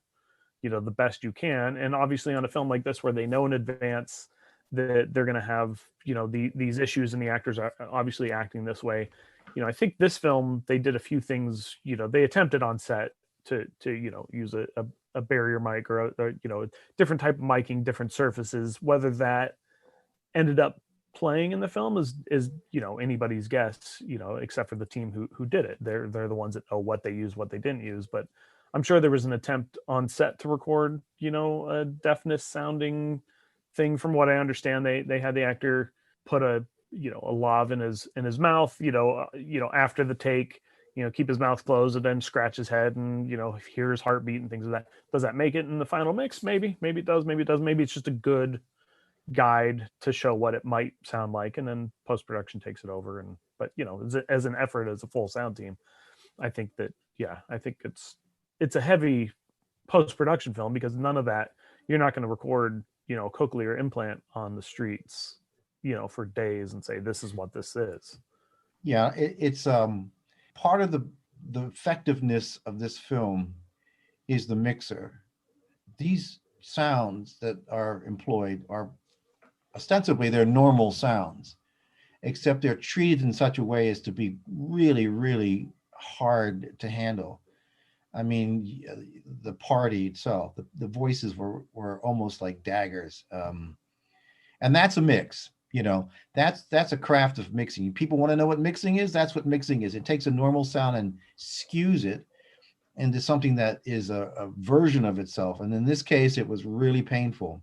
the best you can. And obviously on a film like this, where they know in advance that they're going to have, these issues and the actors are obviously acting this way. I think this film, they did a few things, they attempted on set to use a barrier mic or a different type of miking, different surfaces. Whether that ended up playing in the film is anybody's guess, except for the team who did it. They're the ones that know what they used, what they didn't use. But I'm sure there was an attempt on set to record, a deafness sounding thing. From what I understand, they had the actor put a lav in his mouth, after the take, keep his mouth closed and then scratch his head and hear his heartbeat and things like that. Does that make it in the final mix? Maybe it does, maybe it doesn't. Maybe it's just a good guide to show what it might sound like, and then post-production takes it over. But as an effort, as a full sound team, I think it's a heavy post-production film, because none of that, you're not going to record cochlear implant on the streets for days and say this is what this is. Yeah, it's part of the effectiveness of this film is the mixer. These sounds that are employed are ostensibly they're normal sounds, except they're treated in such a way as to be really, really hard to handle. I mean, the party itself, the voices were almost like daggers, and that's a mix. That's a craft of mixing. People want to know what mixing is. That's what mixing is. It takes a normal sound and skews it into something that is a version of itself. And in this case, it was really painful.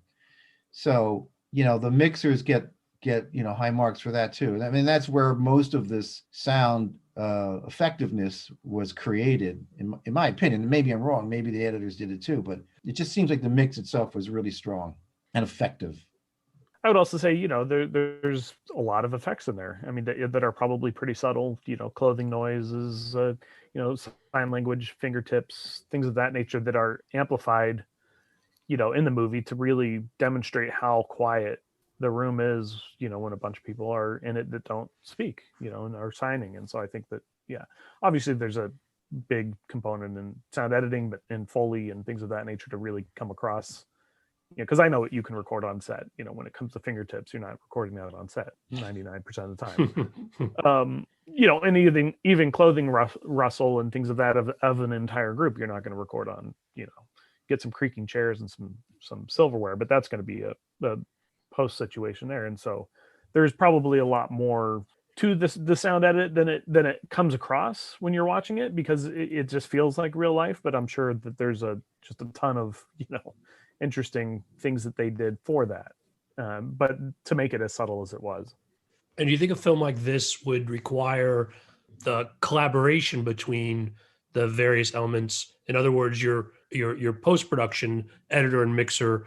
So the mixers get high marks for that too. I mean, that's where most of this sound effectiveness was created, in my opinion. Maybe I'm wrong. Maybe the editors did it too, but it just seems like the mix itself was really strong and effective. I would also say, there's a lot of effects in there. I mean, that are probably pretty subtle. Clothing noises, sign language, fingertips, things of that nature that are amplified, in the movie to really demonstrate how quiet the room is, when a bunch of people are in it that don't speak, and are signing. And so I think that, obviously there's a big component in sound editing, but in Foley and things of that nature to really come across, because I know what you can record on set. When it comes to fingertips, you're not recording that on set 99% of the time. And even clothing rustle and things of that of an entire group, you're not going to record on, get some creaking chairs and some silverware, but that's going to be a post situation there. And so there's probably a lot more to the sound edit than it comes across when you're watching it, because it just feels like real life. But I'm sure that there's just a ton of interesting things that they did for that, but to make it as subtle as it was. And do you think a film like this would require the collaboration between the various elements? In other words, your post-production editor and mixer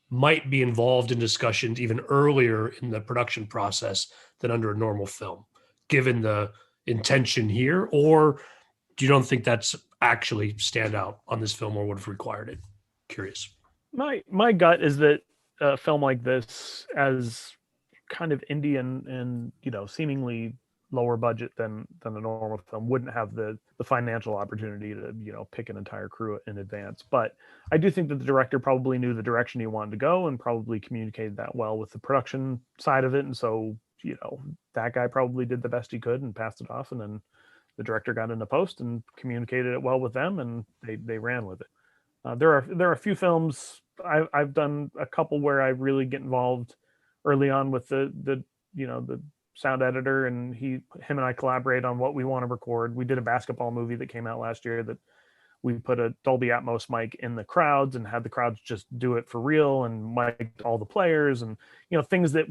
might be involved in discussions even earlier in the production process than under a normal film, given the intention here? Or do you don't think that's actually stand out on this film, or would have required it? Curious. My gut is that a film like this, as kind of indie and seemingly lower budget than a normal film, wouldn't have the financial opportunity to pick an entire crew in advance. But I do think that the director probably knew the direction he wanted to go and probably communicated that well with the production side of it. And so that guy probably did the best he could and passed it off, and then the director got into post and communicated it well with them, and they ran with it. There are a few films I've done a couple where I really get involved early on with the sound editor, and him and I collaborate on what we want to record. We did a basketball movie that came out last year that we put a Dolby Atmos mic in the crowds and had the crowds just do it for real and mic'd all the players, and things that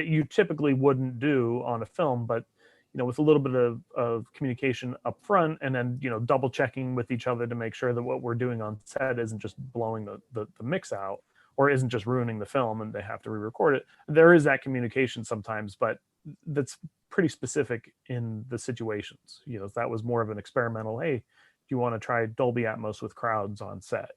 you typically wouldn't do on a film, but with a little bit of communication up front, and then double checking with each other to make sure that what we're doing on set isn't just blowing the mix out, or isn't just ruining the film and they have to re-record it. There is that communication sometimes, but that's pretty specific in the situations. That was more of an experimental, hey, do you want to try Dolby Atmos with crowds on set?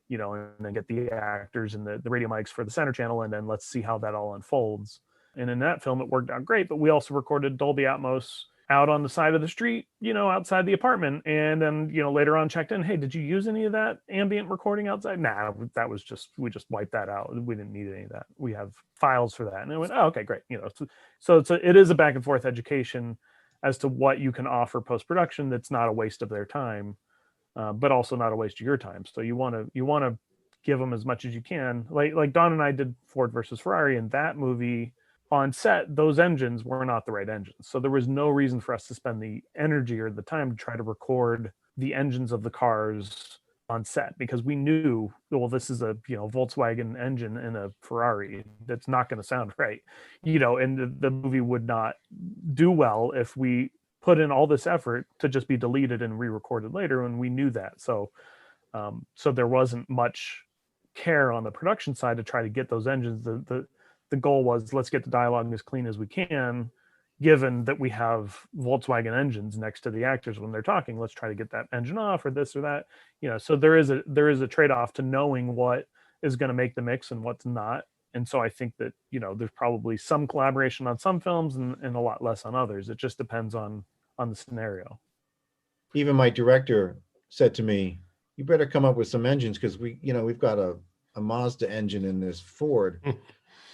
and then get the actors and the radio mics for the center channel, and then let's see how that all unfolds. And in that film, it worked out great, but we also recorded Dolby Atmos out on the side of the street, outside the apartment. And then, later on checked in, hey, did you use any of that ambient recording outside? Nah, that was we just wiped that out. We didn't need any of that. We have files for that. And it went, oh, okay, great. So it is a back and forth education as to what you can offer post-production that's not a waste of their time, but also not a waste of your time. So you want to give them as much as you can. Like Don and I did Ford versus Ferrari, and that movie, on set, those engines were not the right engines. So there was no reason for us to spend the energy or the time to try to record the engines of the cars on set, because we knew, well, this is a Volkswagen engine in a Ferrari. That's not going to sound right, and the movie would not do well if we put in all this effort to just be deleted and re-recorded later, and we knew that. So there wasn't much care on the production side to try to get those engines. The goal was, let's get the dialogue as clean as we can, given that we have Volkswagen engines next to the actors when they're talking. Let's try to get that engine off, or this or that. So there is a trade-off to knowing what is going to make the mix and what's not. And so I think that, there's probably some collaboration on some films and a lot less on others. It just depends on the scenario. Even my director said to me, you better come up with some engines, because we've got a Mazda engine in this Ford.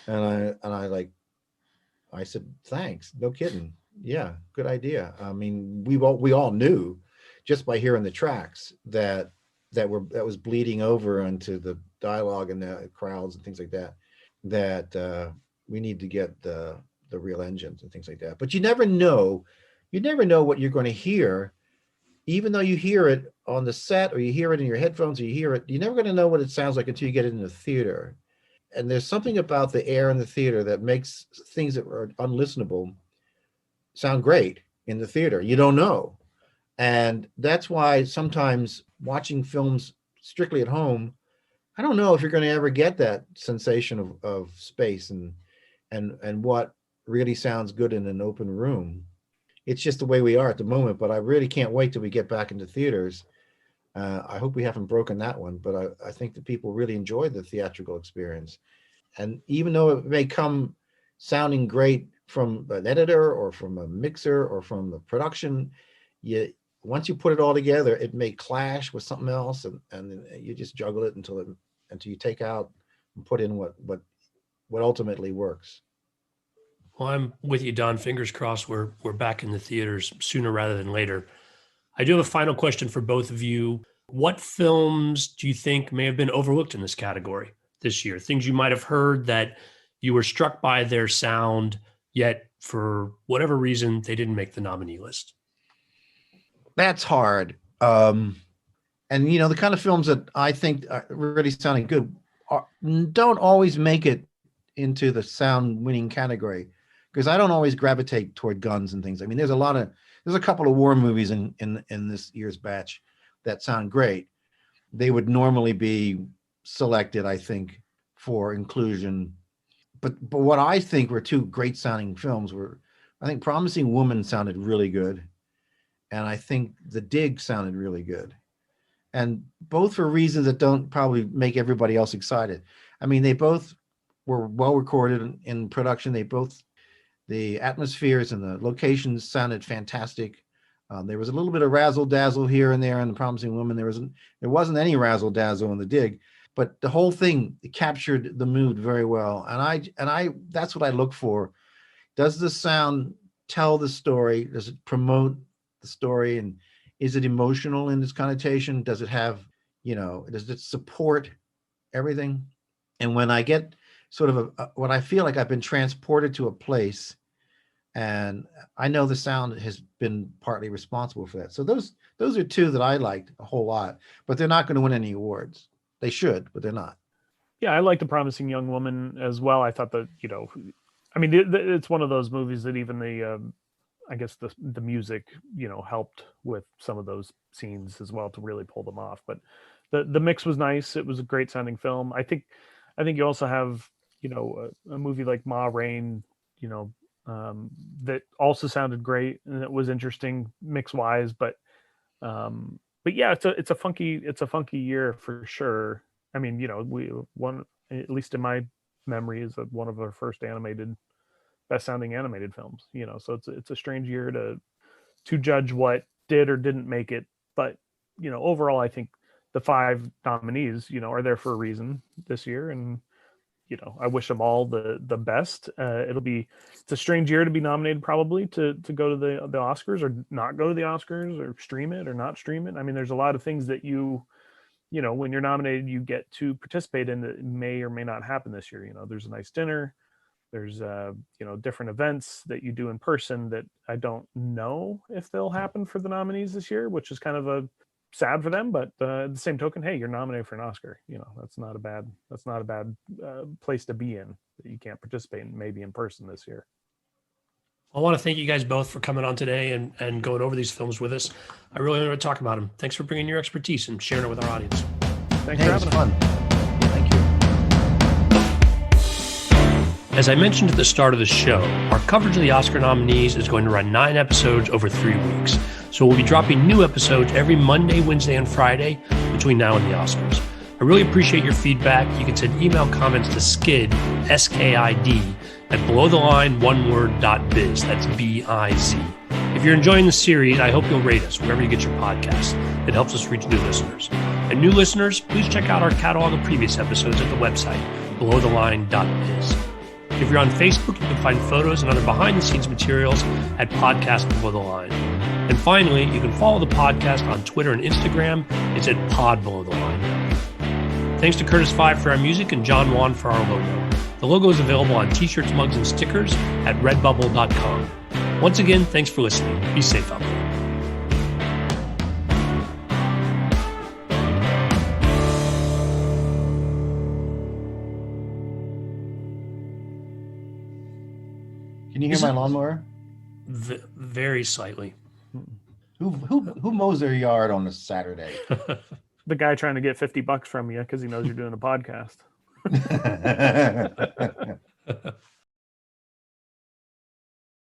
And I said, thanks. No kidding. Yeah, good idea. I mean, we all knew just by hearing the tracks that was bleeding over into the dialogue and the crowds and things like that we need to get the real engines and things like that. But you never know what you're going to hear, even though you hear it on the set, or you hear it in your headphones, or you're never going to know what it sounds like until you get it in the theater. And there's something about the air in the theater that makes things that are unlistenable sound great in the theater. You don't know. And that's why sometimes watching films strictly at home, I don't know if you're going to ever get that sensation of space and what really sounds good in an open room. It's just the way we are at the moment, but I really can't wait till we get back into theaters. I hope we haven't broken that one, but I think that people really enjoy the theatrical experience. And even though it may come sounding great from an editor or from a mixer or from the production, once you put it all together, it may clash with something else, and you just juggle it until you take out and put in what ultimately works. Well, I'm with you, Don. Fingers crossed we're back in the theaters sooner rather than later. I do have a final question for both of you. What films do you think may have been overlooked in this category this year? Things you might have heard that you were struck by their sound, yet for whatever reason, they didn't make the nominee list. That's hard. And the kind of films that I think are really sounding good don't always make it into the sound winning category, because I don't always gravitate toward guns and things. I mean, there's a couple of war movies in this year's batch that sound great. They would normally be selected, I think, for inclusion. But what I think were two great sounding films were, I think Promising Woman sounded really good, and I think The Dig sounded really good. And both for reasons that don't probably make everybody else excited. I mean, they both were well recorded in production. The atmospheres and the locations sounded fantastic. There was a little bit of razzle dazzle here and there in The Promising Woman. There wasn't any razzle dazzle in The Dig, but the whole thing captured the mood very well. And I that's what I look for. Does the sound tell the story? Does it promote the story? And is it emotional in its connotation? Does it have, does it support everything? And when I get sort of when I feel like I've been transported to a place, and I know the sound has been partly responsible for that. So those are two that I liked a whole lot, but they're not going to win any awards. They should, but they're not. Yeah, I like The Promising Young Woman as well. I thought that, I mean, it's one of those movies that even I guess the music, helped with some of those scenes as well to really pull them off. But the mix was nice. It was a great sounding film. I think you also have, a movie like Ma Rain, that also sounded great and it was interesting mix wise. But yeah, it's a funky year for sure. I mean, at least in my memory, is one of our first best sounding animated films. So it's a strange year to judge what did or didn't make it. But overall, I think the 5 nominees, are there for a reason this year, and I wish them all the best. It's a strange year to be nominated, probably to go to the Oscars, or not go to the Oscars, or stream it or not stream it. I mean, there's a lot of things that when you're nominated, you get to participate in that may or may not happen this year. There's a nice dinner. There's different events that you do in person that I don't know if they'll happen for the nominees this year, which is kind of sad for them. But at the same token, hey, you're nominated for an Oscar. That's not a bad place to be in, that you can't participate maybe in person this year. I want to thank you guys both for coming on today and going over these films with us. I really want to talk about them. Thanks for bringing your expertise and sharing it with our audience. Thanks for having us. Fun. Thank you. As I mentioned at the start of the show, our coverage of the Oscar nominees is going to run 9 episodes over 3 weeks. So we'll be dropping new episodes every Monday, Wednesday, and Friday between now and the Oscars. I really appreciate your feedback. You can send email comments to skid, S-K-I-D, at belowtheline.biz. That's B-I-Z. If you're enjoying the series, I hope you'll rate us wherever you get your podcasts. It helps us reach new listeners. And new listeners, please check out our catalog of previous episodes at the website, belowtheline.biz. If you're on Facebook, you can find photos and other behind-the-scenes materials at Podcast Below the Line. And finally, you can follow the podcast on Twitter and Instagram. It's at Pod Below the Line. Thanks to Curtis Five for our music and John Wan for our logo. The logo is available on t-shirts, mugs, and stickers at redbubble.com. Once again, thanks for listening. Be safe out there. Can you hear my lawnmower? Very slightly. Who mows their yard on a Saturday? The guy trying to get $50 from you because he knows you're doing a podcast.